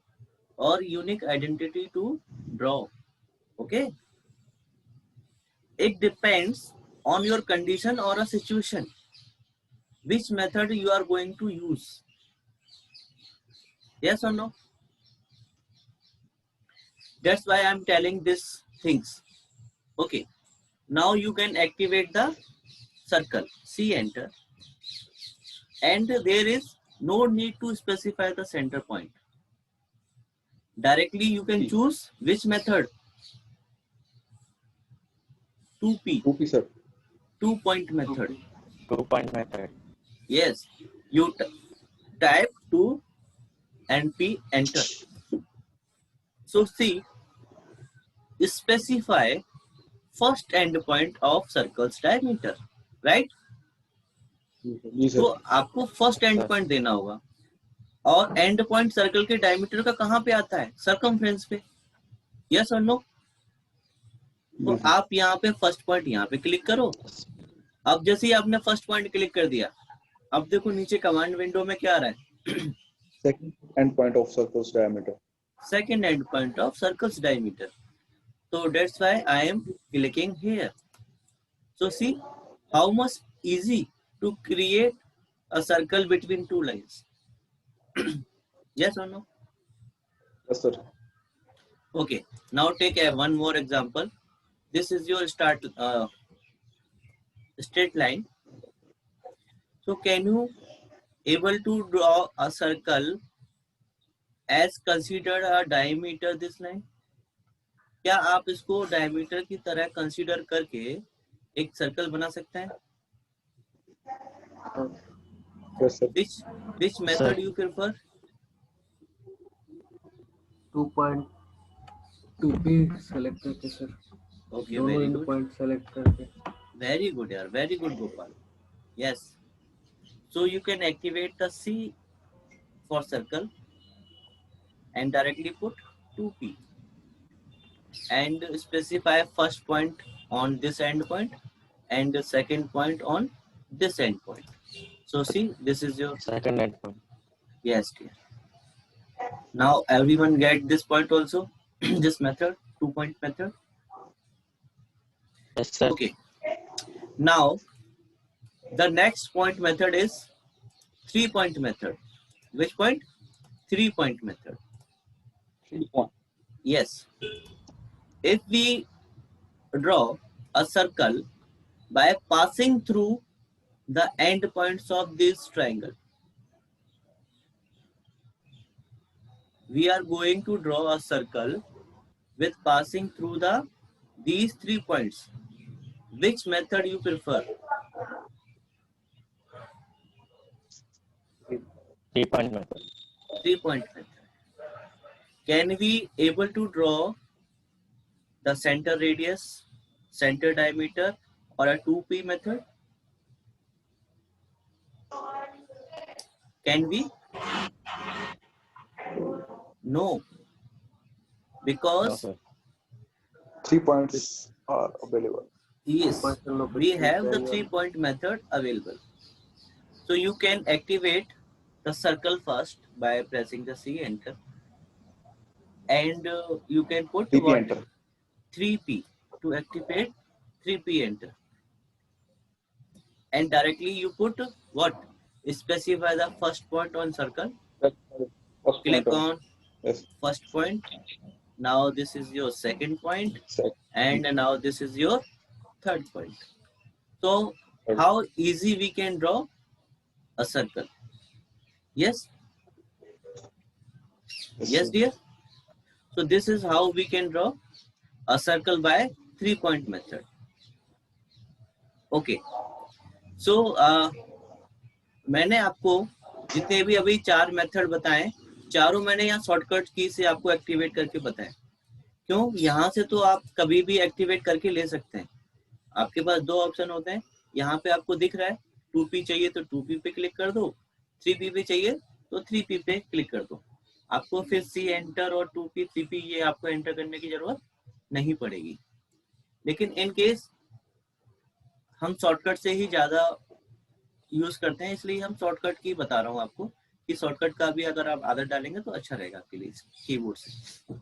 Speaker 1: or unique identity to draw. Okay, it depends on your condition or a situation which method you are going to use. Yes or no? That's why I'm telling these things. Okay, now you can activate the circle. See, enter, and there is no need to specify the center point. Directly you can choose which method. 2P,
Speaker 5: 2P, sir.
Speaker 1: 2-point method.
Speaker 6: 2-point method.
Speaker 1: Yes, you type 2 and P, enter. So see, specify first endpoint of circle's diameter, right?
Speaker 5: जी
Speaker 1: तो
Speaker 5: sir.
Speaker 1: आपको first and point देना होगा, और and point circle के diameter का कहाँ पे आता है? सरकमफ्रेंस पे. यस और नो? तो आप यहाँ पे फर्स्ट पॉइंट यहाँ पे क्लिक करो. अब जैसे ही आपने फर्स्ट पॉइंट क्लिक कर दिया, अब देखो नीचे कमांड विंडो में क्या आ रहा है?
Speaker 5: Second endpoint of circle's diameter.
Speaker 1: Second endpoint of circle's diameter. So that's why I am clicking here. So see how much easy to create a circle between two lines. Yes or no?
Speaker 5: Yes, sir.
Speaker 1: Okay. Now take one more example. This is your start straight line. So can you able to draw a circle as considered a diameter this line? क्या आप इसको diameter की तरह consider करके एक circle बना सकते हैं?
Speaker 5: Yes, sir.
Speaker 1: Which method you prefer?
Speaker 3: 2.2p select करके सर.
Speaker 1: Okay,
Speaker 3: दोनों
Speaker 1: very
Speaker 3: and
Speaker 1: good.
Speaker 3: Point select करके.
Speaker 1: Very good, yaar. Very good, Gopal. Yes. So you can activate the C for circle and directly put 2p and specify first point on this end point and the second point on this end point. So see, this is your
Speaker 6: Second endpoint.
Speaker 1: yes, dear. Now everyone get this point also. This method, 2-point method.
Speaker 6: Yes, sir.
Speaker 1: Okay. Now the next point method is 3-point method. Which point? 3-point method.
Speaker 5: 3 point.
Speaker 1: Yes. If we draw a circle by passing through the end points of this triangle, we are going to draw a circle with passing through these 3 points. Which method you prefer?
Speaker 6: 3-point method.
Speaker 1: 3-point method. Can we able to draw the center radius, center diameter, or a 2p method? Can we? No,
Speaker 6: No,
Speaker 1: because
Speaker 6: sir.
Speaker 5: 3 points are available.
Speaker 1: yes, we have the 3-point method available. So you can activate the circle first by pressing the C, enter, and you can put
Speaker 5: 3P
Speaker 1: what?
Speaker 5: enter.
Speaker 1: 3p to activate 3p enter, and directly you put what? Specify the first point on circle.
Speaker 5: First
Speaker 1: Click
Speaker 5: point.
Speaker 1: on
Speaker 5: Yes.
Speaker 1: first point. Now this is your second point,
Speaker 5: Second.
Speaker 1: and now this is your third point. So how easy we can draw a circle? Yes. Yes, dear. So this is how we can draw a circle by 3-point method. Okay. So मैंने आपको जितने भी अभी 4 method बताएं, चारों मैंने यहाँ shortcut की से आपको एक्टिवेट करके बताएं. क्यों? यहाँ से तो आप कभी भी एक्टिवेट करके ले सकते हैं. आपके पास 2 ऑप्शन होते हैं. यहाँ पे आपको दिख रहा है 2p चाहिए तो 2p पे क्लिक कर दो, 3p पे चाहिए तो 3p पे क्लिक कर दो. आपको फिर सी एंटर और 2p 3p ये आपको एंटर करने की जरूरत नहीं पड़ेगी। लेकिन इन केस हम शॉर्टकट से ही ज्यादा यूज करते हैं, इसलिए हम शॉर्टकट की बता रहा हूँ आपको कि शॉर्टकट का भी अगर आप आदत डालेंगे तो अच्छा रहेगा आपके लिए कीबोर्ड से।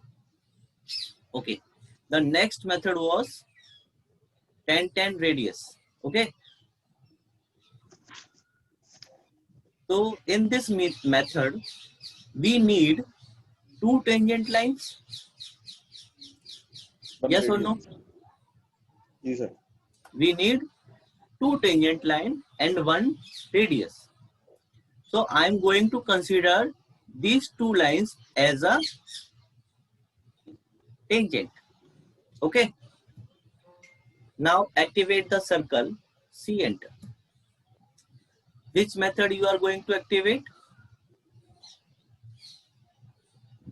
Speaker 1: Okay, the next method was 10-10 radius. Okay, so in this method we need 2 tangent lines.
Speaker 5: One
Speaker 1: Yes or no?
Speaker 5: radius. जी sir.
Speaker 1: We need 2 tangent line and 1 radius. So I am going to consider these 2 lines as a tangent. Okay, now activate the circle, C enter. Which method you are going to activate?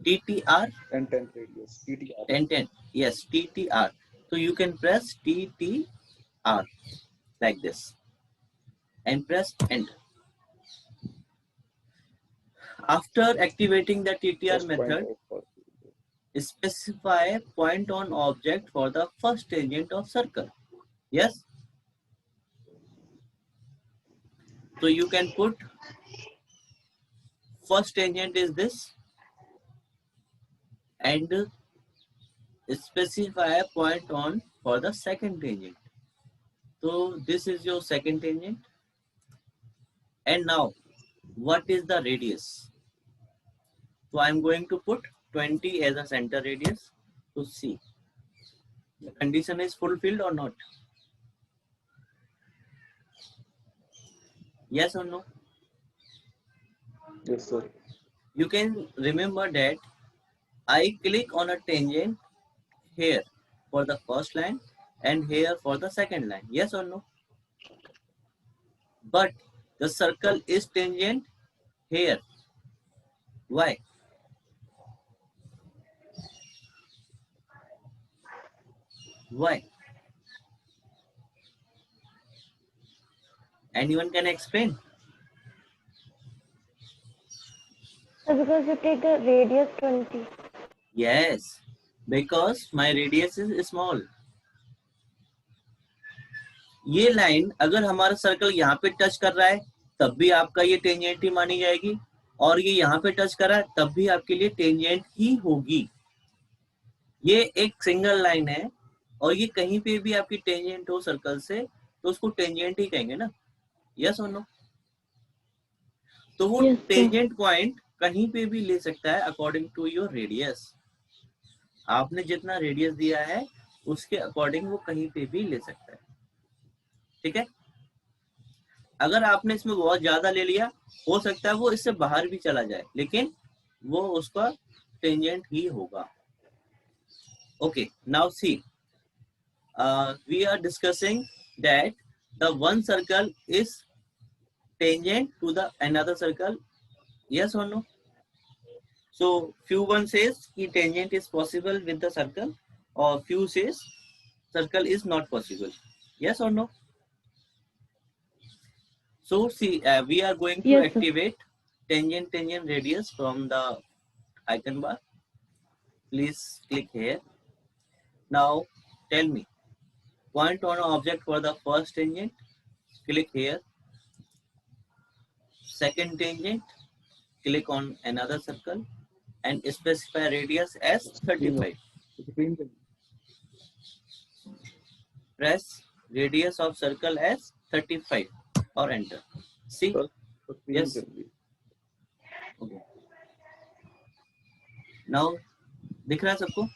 Speaker 1: TTR
Speaker 5: 10-10 radius. TTR.
Speaker 1: 10-10. Yes, TTR. So you can press TTR like this and press enter. After activating the TTR
Speaker 5: First point
Speaker 1: method,
Speaker 5: of first.
Speaker 1: specify point on object for the first tangent of circle. Yes. So you can put first tangent is this and specify a point on for the second tangent. So this is your second tangent. And now what is the radius? So I am going to put 20 as a center radius to see the condition is fulfilled or not. Yes or no?
Speaker 5: Yes sir.
Speaker 1: You can remember that I click on a tangent here for the first line and here for the second line. Yes or no? But the circle is tangent here. Why? Why? Anyone can explain?
Speaker 2: Because you take the radius 20.
Speaker 1: Yes, because my radius is small. ये line अगर हमारा circle यहाँ पे touch कर रहा है तब भी आपका ये टेंजेंट ही मानी जाएगी, और ये यहाँ पे टच कर रहा है तब भी आपके लिए टेंजेंट ही होगी। ये एक सिंगल लाइन है और ये कहीं पे भी आपकी टेंजेंट हो सर्कल से तो उसको टेंजेंट ही कहेंगे ना। यस और नो? तो वो
Speaker 2: Yes, sir.
Speaker 1: टेंजेंट पॉइंट कहीं पे भी ले सकता है अकॉर्डिंग टू योर रेडियस। आपने जितना रेडियस दिया है उसके अकॉर्डिंग वो कहीं पे भी ले सकता है। ठीक है, अगर आपने इसमें बहुत ज्यादा ले लिया हो सकता है वो इससे बाहर भी चला जाए लेकिन वो उसका टेंजेंट ही होगा। Okay, now see we are discussing that the one circle is tangent to the another circle. Yes और no? So few one says कि tangent is possible with the circle or few says circle is not possible. Yes or no? So see, we are going to
Speaker 2: Yes, sir.
Speaker 1: activate tangent radius from the icon bar. Please click here. Now tell me, point on object for the first tangent, click here. Second tangent, click on another circle and specify radius as 35. Press radius of circle as 35 or enter. See? Yes. Okay. Now दिख रहा है सबको?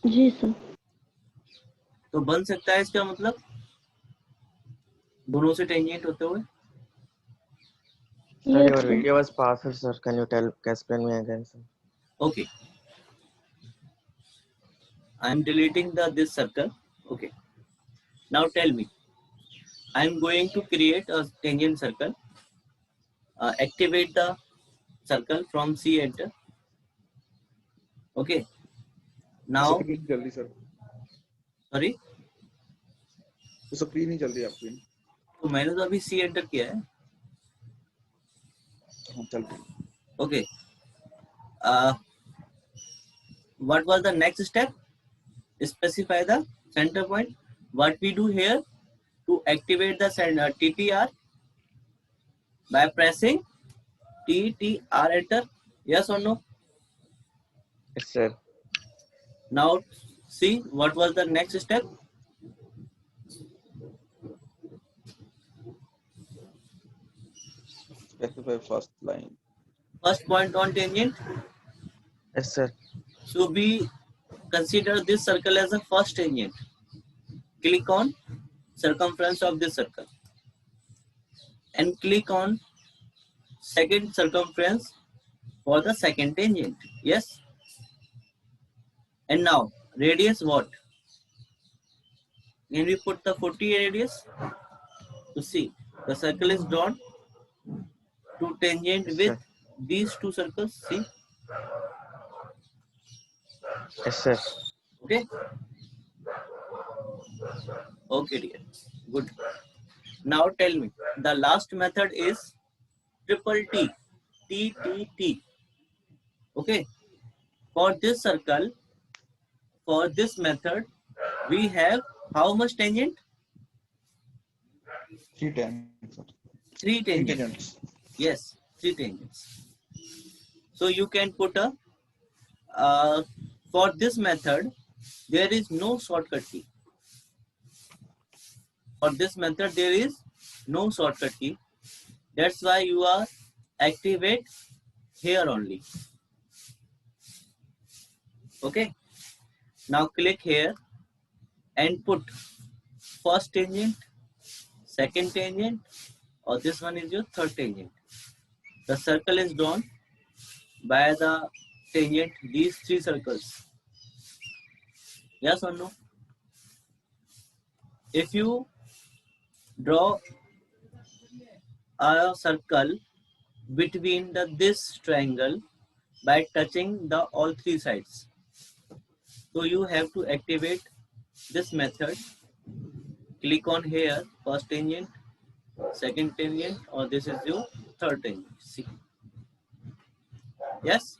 Speaker 2: जी sir.
Speaker 1: तो बन सकता है इसका मतलब दोनों से टेंजेंट होते हुए।
Speaker 6: Sir,
Speaker 2: Yes,
Speaker 6: your
Speaker 2: sir.
Speaker 6: video was passed, sir. Can you explain me again, sir?
Speaker 1: Okay. I am deleting this circle. Okay. Now tell me. I am going to create a tangent circle. Activate the circle from C enter. Okay. Now.
Speaker 5: जल्दी sir.
Speaker 1: Sorry.
Speaker 5: तो screen ही जल्दी आपकी।
Speaker 1: तो मैंने तो अभी C enter किया है।
Speaker 5: चल ठीक.
Speaker 1: Okay. What was the next step? Specify the center point. What we do here to activate the TTR by pressing TTR enter. Yes or no?
Speaker 6: Yes, sir.
Speaker 1: Now see what was the next step.
Speaker 5: Specify first line.
Speaker 1: First point on tangent.
Speaker 6: Yes, sir.
Speaker 1: So we consider this circle as a first tangent. Click on circumference of this circle and click on second circumference for the second tangent. Yes. And now radius what? Can we put the 40 radius? To see the circle is drawn to tangent
Speaker 6: Yes,
Speaker 1: with
Speaker 6: sir.
Speaker 1: these two circles. See.
Speaker 6: Yes, sir.
Speaker 1: Okay. Okay, dear. Good. Now tell me, the last method is triple T. T, T, T. Okay. For this circle, for this method, we have how much tangent?
Speaker 5: 3 tangents, sir.
Speaker 1: 3
Speaker 5: 3
Speaker 1: tangents.
Speaker 5: tangents.
Speaker 1: Yes, 3 tangents. So you can put a, for this method, there is no shortcut key. For this method, there is no shortcut key. That's why you are activate here only. Okay. Now click here and put first tangent, second tangent, or this one is your third tangent. The circle is drawn by the tangent, these 3 circles. Yes or no? If you draw a circle between this triangle by touching the all 3 sides, so you have to activate this method. Click on here, first tangent, second tangent, or this is your third tangent. See. Yes.